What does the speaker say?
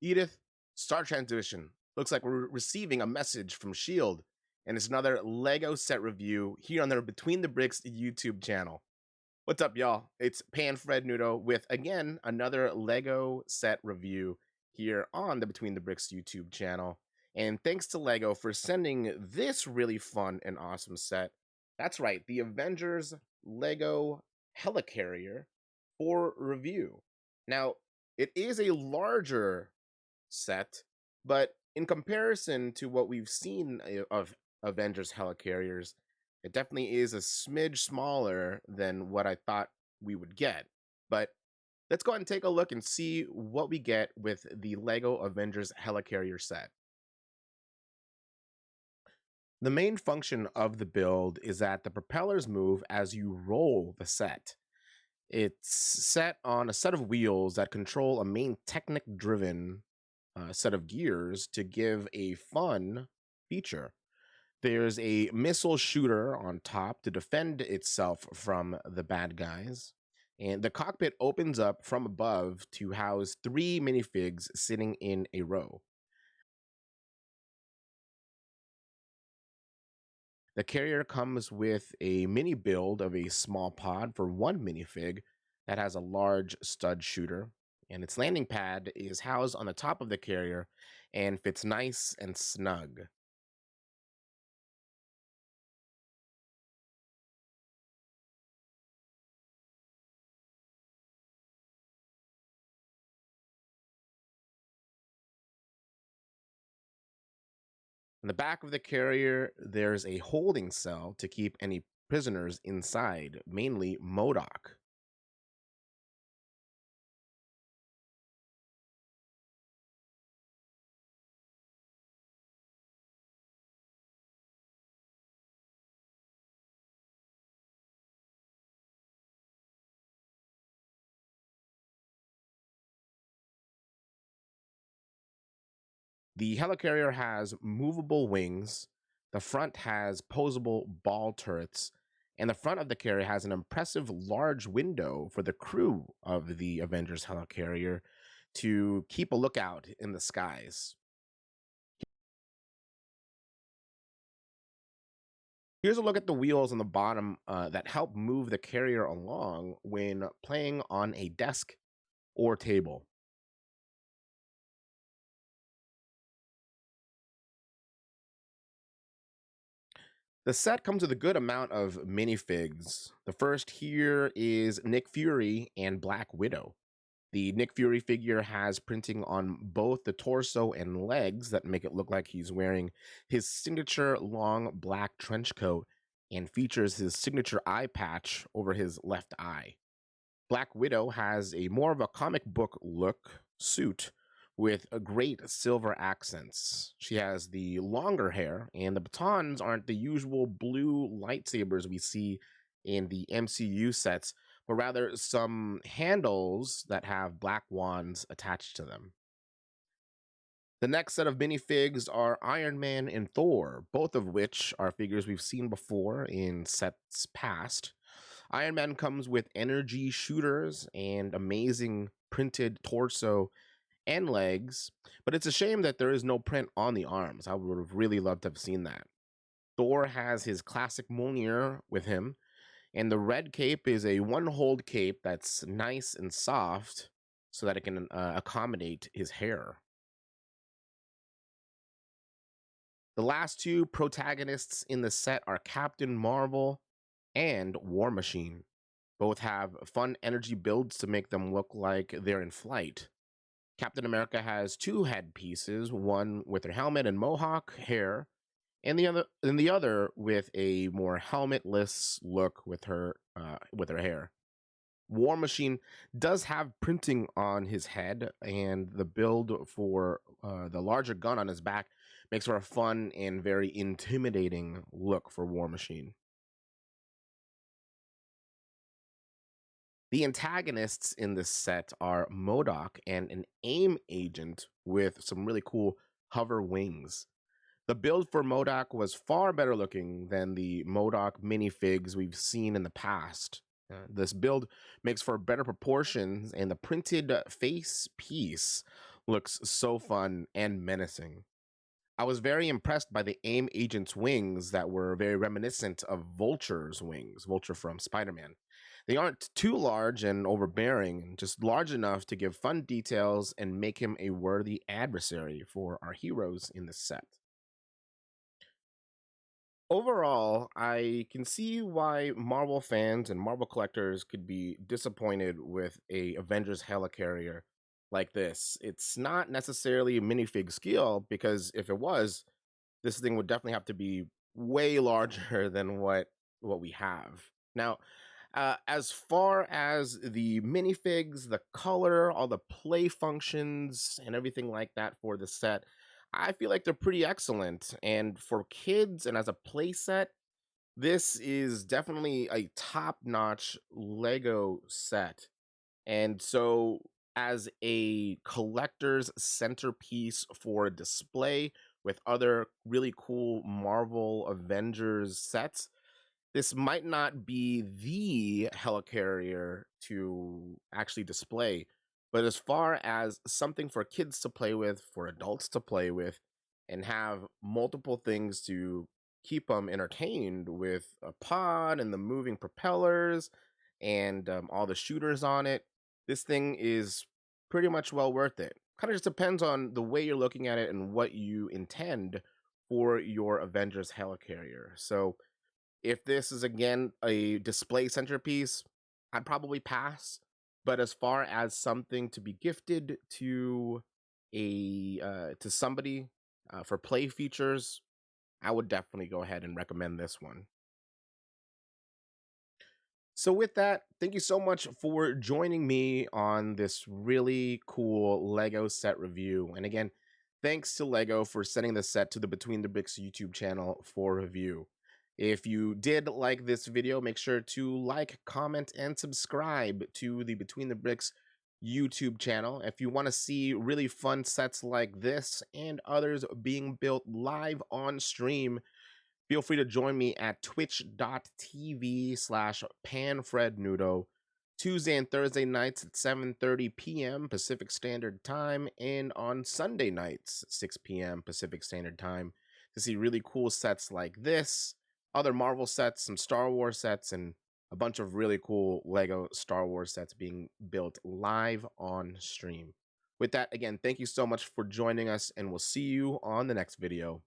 Edith, Star Transition. Looks like we're receiving a message from S.H.I.E.L.D. And it's another LEGO set review here on their Between the Bricks YouTube channel. What's up, y'all? It's PanFredNoodoh with, again, another LEGO set review here on the Between the Bricks YouTube channel. And thanks to LEGO for sending this really fun and awesome set. That's right, the Avengers LEGO Helicarrier for review. Now, it is a larger set, but in comparison to what we've seen of Avengers Helicarriers, it definitely is a smidge smaller than what I thought we would get. But let's go ahead and take a look and see what we get with the LEGO Avengers Helicarrier set. The main function of the build is that the propellers move as you roll the set. It's set on a set of wheels that control a main Technic-driven set of gears to give a fun feature. There's a missile shooter on top to defend itself from the bad guys. And the cockpit opens up from above to house 3 minifigs sitting in a row. The carrier comes with a mini build of a small pod for 1 minifig that has a large stud shooter, and its landing pad is housed on the top of the carrier and fits nice and snug. In the back of the carrier, there's a holding cell to keep any prisoners inside, mainly MODOK. The helicarrier has movable wings, the front has posable ball turrets, and the front of the carrier has an impressive large window for the crew of the Avengers Helicarrier to keep a lookout in the skies. Here's a look at the wheels on the bottom that help move the carrier along when playing on a desk or table. The set comes with a good amount of minifigs. The first here is Nick Fury and Black Widow. The Nick Fury figure has printing on both the torso and legs that make it look like he's wearing his signature long black trench coat and features his signature eye patch over his left eye. Black Widow has a more of a comic book look suit with a great silver accents. She has the longer hair, and the batons aren't the usual blue lightsabers we see in the MCU sets, but rather some handles that have black wands attached to them. The next set of minifigs are Iron Man and Thor, both of which are figures we've seen before in sets past. Iron Man comes with energy shooters and amazing printed torso and legs, but it's a shame that there is no print on the arms. I would have really loved to have seen that. Thor has his classic Mjolnir with him, and the red cape is a one-hold cape that's nice and soft so that it can accommodate his hair. The last 2 protagonists in the set are Captain Marvel and War Machine. Both have fun energy builds to make them look like they're in flight. Captain America has 2 headpieces, one with her helmet and mohawk hair, and the other with a more helmetless look with her hair. War Machine does have printing on his head, and the build for the larger gun on his back makes for a fun and very intimidating look for War Machine. The antagonists in this set are MODOK and an AIM agent with some really cool hover wings. The build for MODOK was far better looking than the MODOK minifigs we've seen in the past. This build makes for better proportions, and the printed face piece looks so fun and menacing. I was very impressed by the AIM agent's wings that were very reminiscent of Vulture's wings, Vulture from Spider Man. They aren't too large and overbearing, just large enough to give fun details and make him a worthy adversary for our heroes in the set. Overall, I can see why Marvel fans and Marvel collectors could be disappointed with a Avengers Helicarrier like this. It's not necessarily a minifig scale because if it was, this thing would definitely have to be way larger than what we have. Now, as far as the minifigs, the color, all the play functions, and everything like that for the set, I feel like they're pretty excellent. And for kids and as a play set, this is definitely a top-notch Lego set. And so, as a collector's centerpiece for a display with other really cool Marvel Avengers sets, this might not be the helicarrier to actually display, but as far as something for kids to play with, for adults to play with, and have multiple things to keep them entertained with a pod and the moving propellers and all the shooters on it, this thing is pretty much well worth it. Kind of just depends on the way you're looking at it and what you intend for your Avengers helicarrier. So, if this is again a display centerpiece, I'd probably pass. But as far as something to be gifted to somebody for play features, I would definitely go ahead and recommend this one. So with that, thank you so much for joining me on this really cool Lego set review. And again, thanks to Lego for sending the set to the Between the Bricks YouTube channel for review. If you did like this video, make sure to like, comment, and subscribe to the Between the Bricks YouTube channel. If you want to see really fun sets like this and others being built live on stream, feel free to join me at twitch.tv/PanFredNoodoh Tuesday and Thursday nights at 7:30 p.m. Pacific Standard Time and on Sunday nights 6 p.m. Pacific Standard Time to see really cool sets like this, other Marvel sets, some Star Wars sets, and a bunch of really cool Lego Star Wars sets being built live on stream. With that, again, thank you so much for joining us, and we'll see you on the next video.